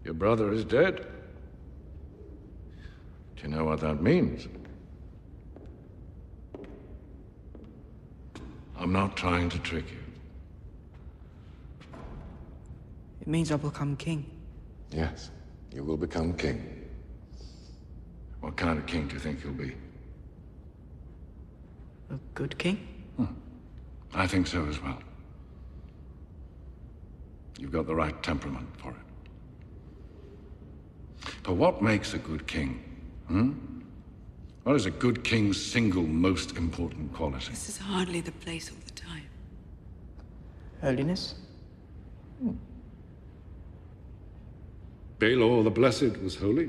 Your brother is dead. Do you know what that means? I'm not trying to trick you. It means I'll become king. Yes, you will become king. What kind of king do you think you'll be? A good king? I think so as well. You've got the right temperament for it. But what makes a good king? What is a good king's single most important quality? This is hardly the place or the time. Holiness? Baelor the Blessed was holy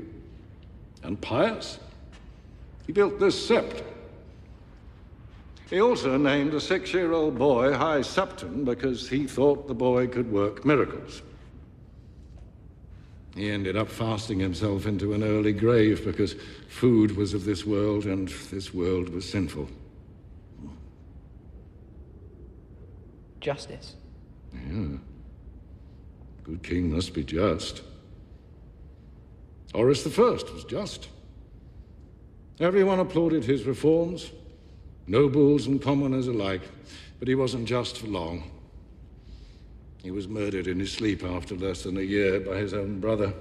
and pious. He built this sept. He also named a 6-year-old boy High Septon because he thought the boy could work miracles. He ended up fasting himself into an early grave because food was of this world and this world was sinful. Justice? Yeah. Good king must be just. Horus the First was just. Everyone applauded his reforms, nobles and commoners alike, but he wasn't just for long. He was murdered in his sleep after less than a year by his own brother.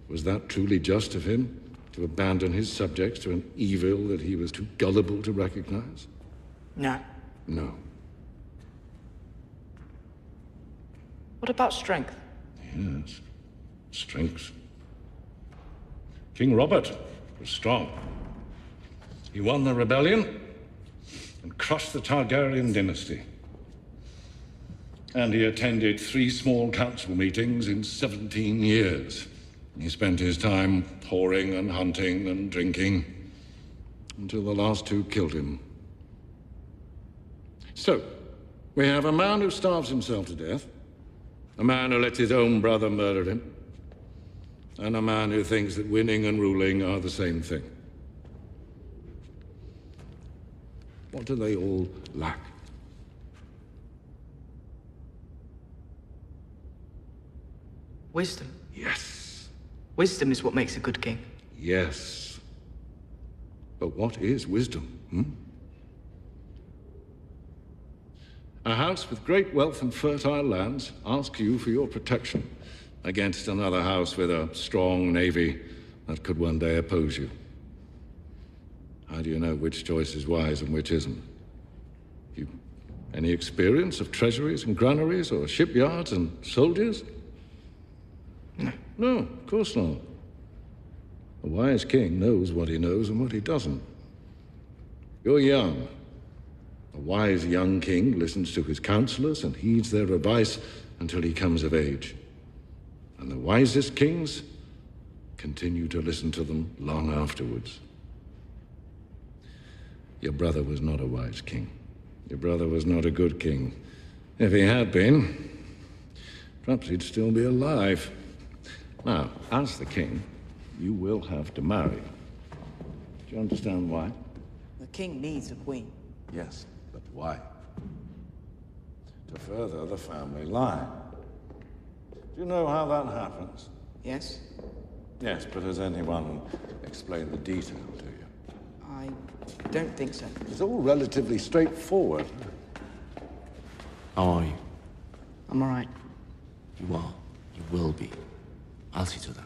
Was that truly just of him, to abandon his subjects to an evil that he was too gullible to recognize? No. No. What about strength? Yes, strength. King Robert was strong. He won the rebellion and crushed the Targaryen dynasty. And he attended 3 small council meetings in 17 years. He spent his time whoring and hunting and drinking until the last 2 killed him. So, we have a man who starves himself to death, a man who lets his own brother murder him, and a man who thinks that winning and ruling are the same thing. What do they all lack? Wisdom. Yes. Wisdom is what makes a good king. Yes. But what is wisdom? A house with great wealth and fertile lands asks you for your protection against another house with a strong navy that could one day oppose you. How do you know which choice is wise and which isn't? You any experience of treasuries and granaries or shipyards and soldiers? No. No, of course not. A wise king knows what he knows and what he doesn't. You're young. A wise young king listens to his counselors and heeds their advice until he comes of age. And the wisest kings continue to listen to them long afterwards. Your brother was not a wise king. Your brother was not a good king. If he had been, perhaps he'd still be alive. Now, as the king, you will have to marry. Do you understand why? The king needs a queen. Yes, but why? To further the family line. Do you know how that happens? Yes? Yes, but has anyone explained the detail to you? I don't think so. It's all relatively straightforward. How are you? I'm all right. You are. You will be. I'll see to that.